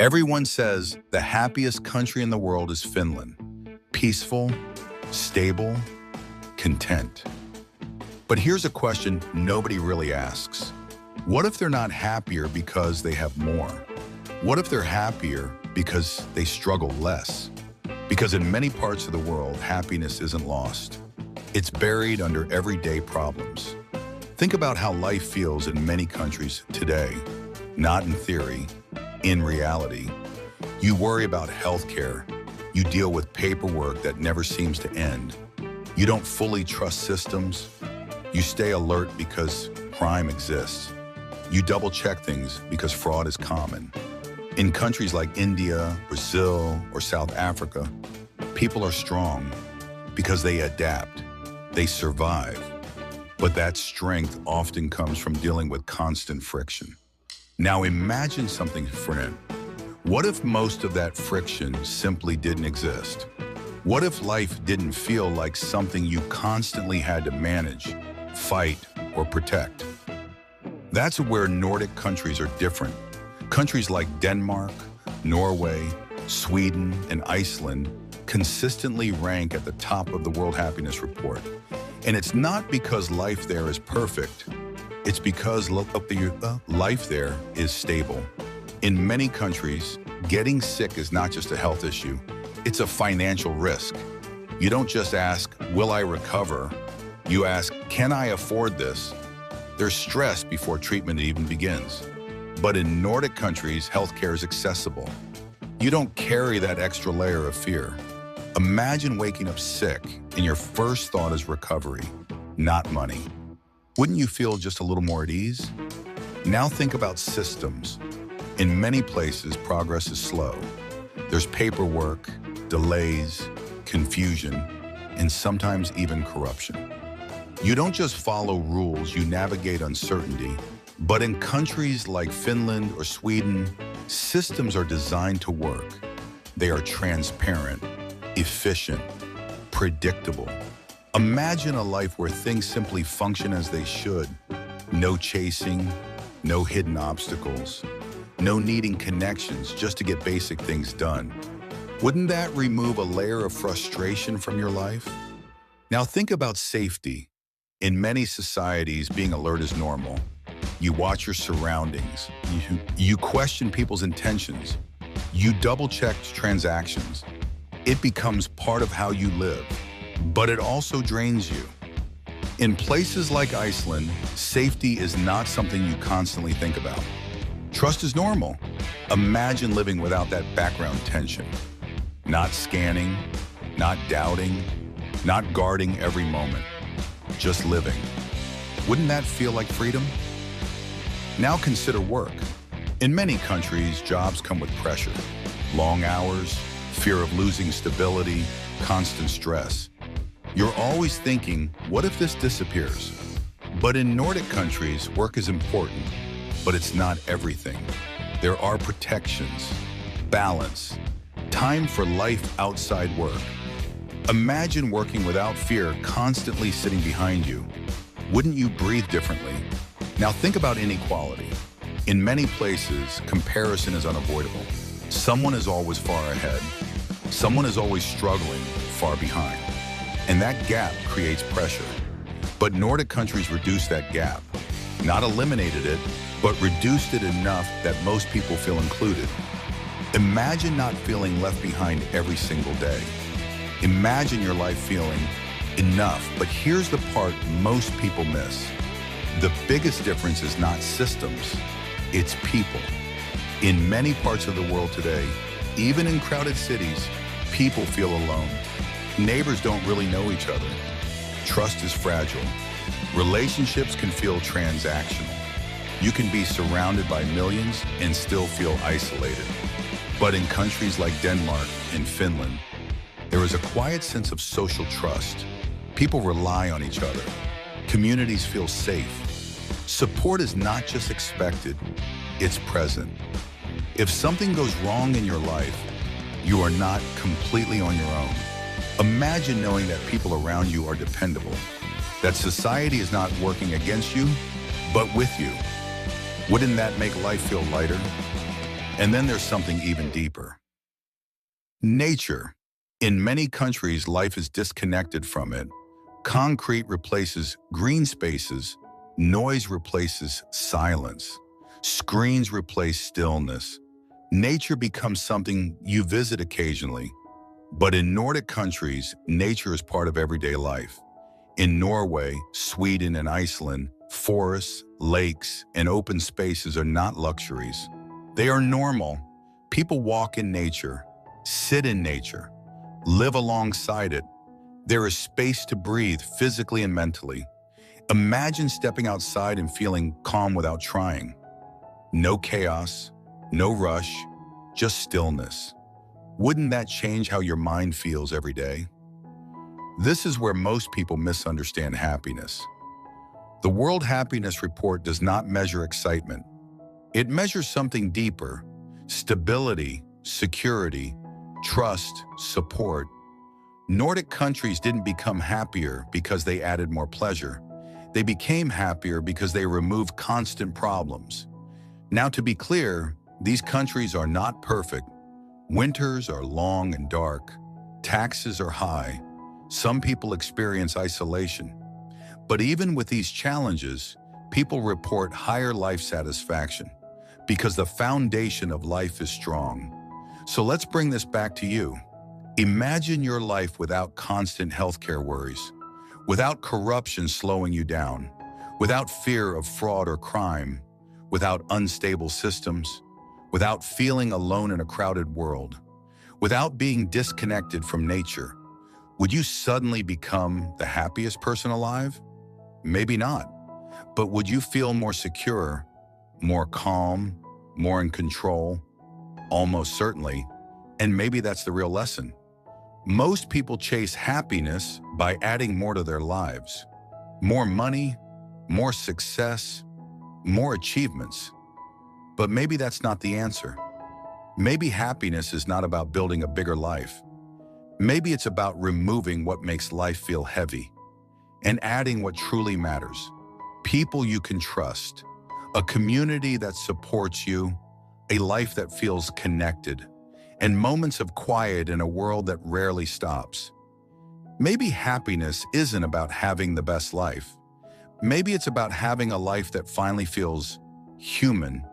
Everyone says the happiest country in the world is Finland. Peaceful, stable, content. But here's a question nobody really asks. What if they're not happier because they have more? What if they're happier because they struggle less? Because in many parts of the world, happiness isn't lost. It's buried under everyday problems. Think about how life feels in many countries today. Not in theory, in reality. You worry about healthcare. You deal with paperwork that never seems to end. You don't fully trust systems. You stay alert because crime exists. You double-check things because fraud is common. In countries like India, Brazil, or South Africa, people are strong because they adapt, they survive. But that strength often comes from dealing with constant friction. Now imagine something different. What if most of that friction simply didn't exist? What if life didn't feel like something you constantly had to manage, fight, or protect? That's where Nordic countries are different. Countries like Denmark, Norway, Sweden, and Iceland consistently rank at the top of the World Happiness Report. And it's not because life there is perfect. It's because life there is stable. In many countries, getting sick is not just a health issue, it's a financial risk. You don't just ask, will I recover? You ask, can I afford this? There's stress before treatment even begins. But in Nordic countries, healthcare is accessible. You don't carry that extra layer of fear. Imagine waking up sick and your first thought is recovery, not money. Wouldn't you feel just a little more at ease? Now think about systems. In many places, progress is slow. There's paperwork, delays, confusion, and sometimes even corruption. You don't just follow rules, you navigate uncertainty. But in countries like Finland or Sweden, systems are designed to work. They are transparent, efficient, predictable. Imagine a life where things simply function as they should. No chasing, no hidden obstacles, no needing connections just to get basic things done. Wouldn't that remove a layer of frustration from your life? Now think about safety. In many societies, being alert is normal. You watch your surroundings. You question people's intentions. You double-check transactions. It becomes part of how you live, but it also drains you. In places like Iceland, safety is not something you constantly think about. Trust is normal. Imagine living without that background tension. Not scanning, not doubting, not guarding every moment. Just living. Wouldn't that feel like freedom? Now consider work. In many countries, jobs come with pressure. Long hours, fear of losing stability, constant stress. You're always thinking, what if this disappears? But in Nordic countries, work is important, but it's not everything. There are protections, balance, time for life outside work. Imagine working without fear constantly sitting behind you. Wouldn't you breathe differently? Now think about inequality. In many places, comparison is unavoidable. Someone is always far ahead. Someone is always struggling far behind. And that gap creates pressure. But Nordic countries reduced that gap. Not eliminated it, but reduced it enough that most people feel included. Imagine not feeling left behind every single day. Imagine your life feeling enough, but here's the part most people miss. The biggest difference is not systems, it's people. In many parts of the world today, even in crowded cities, people feel alone. Neighbors don't really know each other. Trust is fragile. Relationships can feel transactional. You can be surrounded by millions and still feel isolated. But in countries like Denmark and Finland, there is a quiet sense of social trust. People rely on each other. Communities feel safe. Support is not just expected, it's present. If something goes wrong in your life, you are not completely on your own. Imagine knowing that people around you are dependable, that society is not working against you, but with you. Wouldn't that make life feel lighter? And then there's something even deeper. Nature. In many countries, life is disconnected from it. Concrete replaces green spaces. Noise replaces silence. Screens replace stillness. Nature becomes something you visit occasionally. But in Nordic countries, nature is part of everyday life. In Norway, Sweden, and Iceland, forests, lakes, and open spaces are not luxuries. They are normal. People walk in nature, sit in nature, live alongside it. There is space to breathe physically and mentally. Imagine stepping outside and feeling calm without trying. No chaos, no rush, just stillness. Wouldn't that change how your mind feels every day? This is where most people misunderstand happiness. The World Happiness Report does not measure excitement. It measures something deeper: stability, security, trust, support. Nordic countries didn't become happier because they added more pleasure. They became happier because they removed constant problems. Now, to be clear, these countries are not perfect. Winters are long and dark. Taxes are high. Some people experience isolation. But even with these challenges, people report higher life satisfaction because the foundation of life is strong. So let's bring this back to you. Imagine your life without constant healthcare worries, without corruption slowing you down, without fear of fraud or crime, without unstable systems, without feeling alone in a crowded world, without being disconnected from nature. Would you suddenly become the happiest person alive? Maybe not. But would you feel more secure, more calm, more in control? Almost certainly. And maybe that's the real lesson. Most people chase happiness by adding more to their lives. More money, more success, more achievements. But maybe that's not the answer. Maybe happiness is not about building a bigger life. Maybe it's about removing what makes life feel heavy and adding what truly matters. People you can trust, a community that supports you, a life that feels connected, and moments of quiet in a world that rarely stops. Maybe happiness isn't about having the best life. Maybe it's about having a life that finally feels human